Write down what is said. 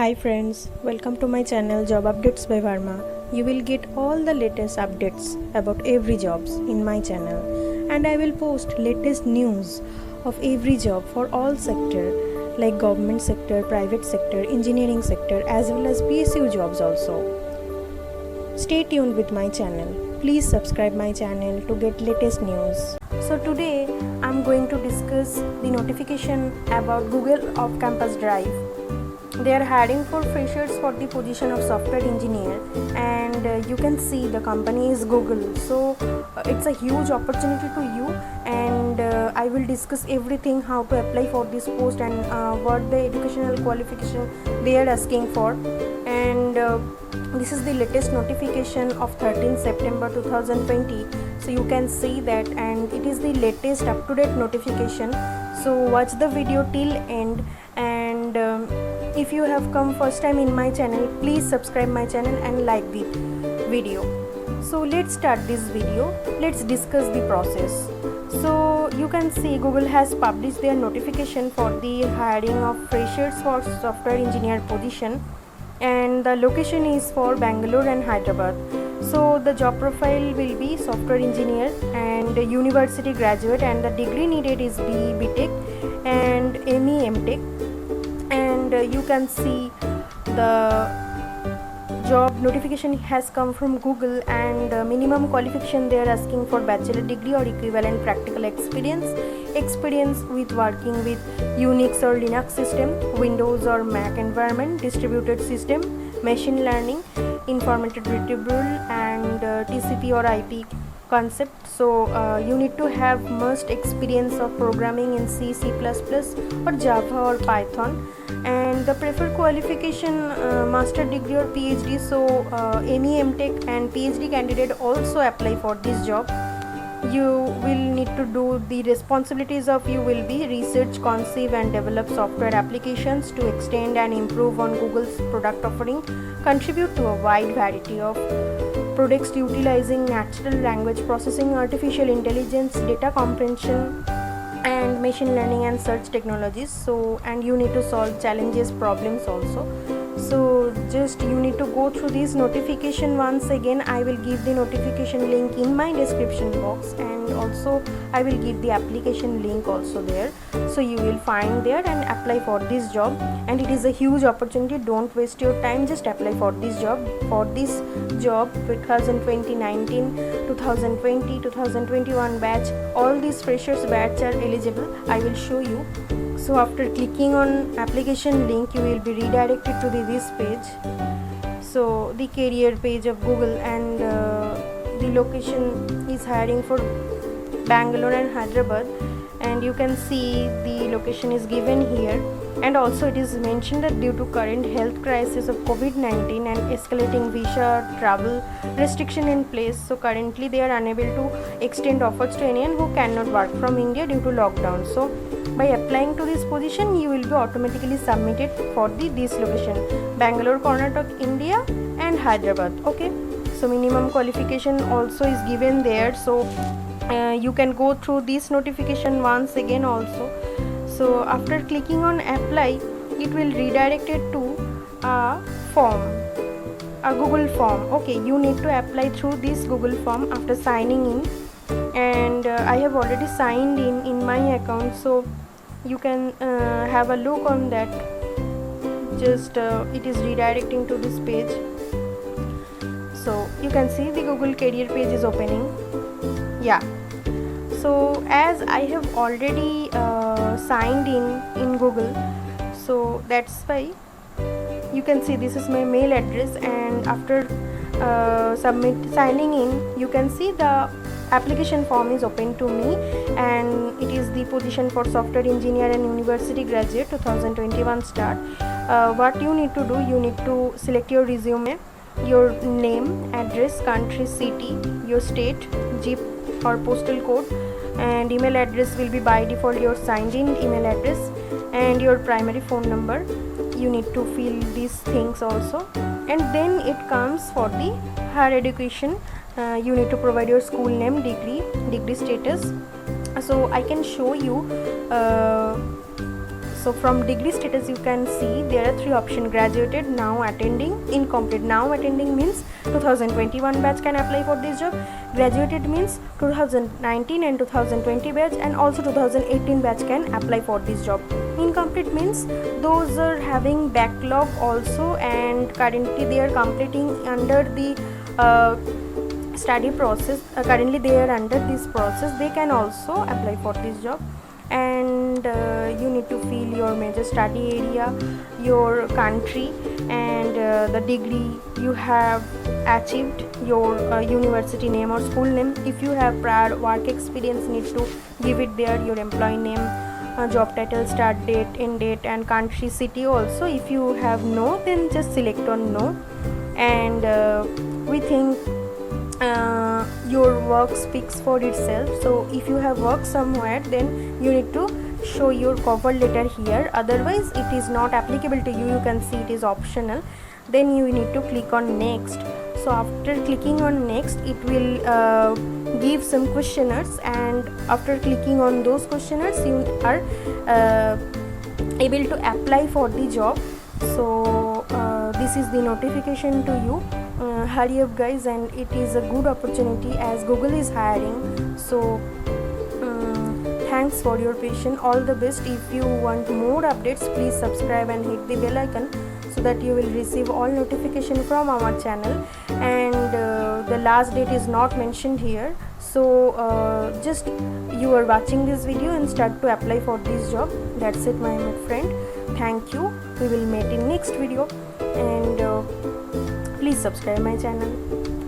Hi friends, welcome to my channel Job Updates by Varma. You will get all the latest updates about every jobs in my channel, and I will post latest news of every job for all sector like government sector, private sector, engineering sector as well as PSU jobs also. Stay tuned with my channel. Please subscribe my channel to get latest news. So today I'm going to discuss the notification about Google Off-Campus Drive. They are hiring for freshers for the position of software engineer, and you can see the company is Google. So it's a huge opportunity to you, and I will discuss everything, how to apply for this post and what the educational qualification they are asking for. And this is the latest notification of 13th September 2020. So you can see that, and it is the latest up-to-date notification. So watch the video till end, and if you have come first time in my channel, please subscribe my channel and like the video. So let's start this video. Let's discuss the process. So you can see Google has published their notification for the hiring of freshers for software engineer position, and the location is for Bangalore and Hyderabad. So the job profile will be software engineer and university graduate, and the degree needed is BTech and ME MTech. And you can see the job notification has come from Google, and minimum qualification they are asking for bachelor degree or equivalent practical experience with working with Unix or Linux system, Windows or Mac environment, distributed system, machine learning, information retrieval, and TCP or IP concept. So you need to have most experience of programming in C, C++ or Java or Python, and the preferred qualification master degree or PhD. So ME MTech and PhD candidate also apply for this job. You will need to do the responsibilities of you will be research, conceive and develop software applications to extend and improve on Google's product offering, contribute to a wide variety of products utilizing natural language processing, artificial intelligence, data comprehension and machine learning and search technologies. So, and you need to solve challenges, problems also. So just you need to go through this notification once again. I will give the notification link in my description box, and also I will give the application link also there, so you will find there and apply for this job. And it is a huge opportunity. Don't waste your time, just apply for this job. For this job 2019, 2020, 2021 batch, all these freshers batch are eligible. I will show you. So after clicking on application link, you will be redirected to this page. So the career page of Google, and the location is hiring for Bangalore and Hyderabad, and you can see the location is given here. And also it is mentioned that due to current health crisis of COVID-19 and escalating visa travel restriction in place, so currently they are unable to extend offers to anyone who cannot work from India due to lockdown. So by applying to this position, you will be automatically submitted for this location, Bangalore, Karnataka, India and Hyderabad. Okay, so minimum qualification also is given there. So you can go through this notification once again also. So after clicking on apply, it will redirect it to a form, a Google form. Okay, you need to apply through this Google form after signing in, and I have already signed in my account, so you can have a look on that. Just it is redirecting to this page. So you can see the Google career page is opening. Yeah, so as I have already signed in Google, so that's why you can see this is my mail address, and after signing in, you can see the application form is open to me, and it is the position for software engineer and university graduate 2021 start. What you need to do, you need to select your resume, your name, address, country, city, your state, zip or postal code, and email address will be by default your signed in email address, and your primary phone number. You need to fill these things also, and then it comes for the higher education. You need to provide your school name, degree status. So I can show you So from degree status you can see there are three options: graduated, now attending, incomplete. Now attending means 2021 batch can apply for this job. Graduated means 2019 and 2020 batch, and also 2018 batch can apply for this job. Incomplete means those are having backlog also and currently they are completing under the study process. Currently they are under this process, they can also apply for this job. And you need to fill your major study area, your country, and the degree you have achieved, your university name or school name. If you have prior work experience, need to give it there, your employee name, job title, start date, end date, and country, city also. If you have no, then just select on no. And we think your work speaks for itself. So if you have worked somewhere, then you need to show your cover letter here, otherwise it is not applicable to you. You can see it is optional. Then you need to click on next. So after clicking on next, it will give some questionnaires, and after clicking on those questionnaires you are able to apply for the job. So this is the notification to you. Hurry up guys, and it is a good opportunity as Google is hiring. So thanks for your patience. All the best. If you want more updates, please subscribe and hit the bell icon so that you will receive all notification from our channel. And the last date is not mentioned here, so just you are watching this video and start to apply for this job. That's it my friend. Thank you. We will meet in next video, and please subscribe my channel.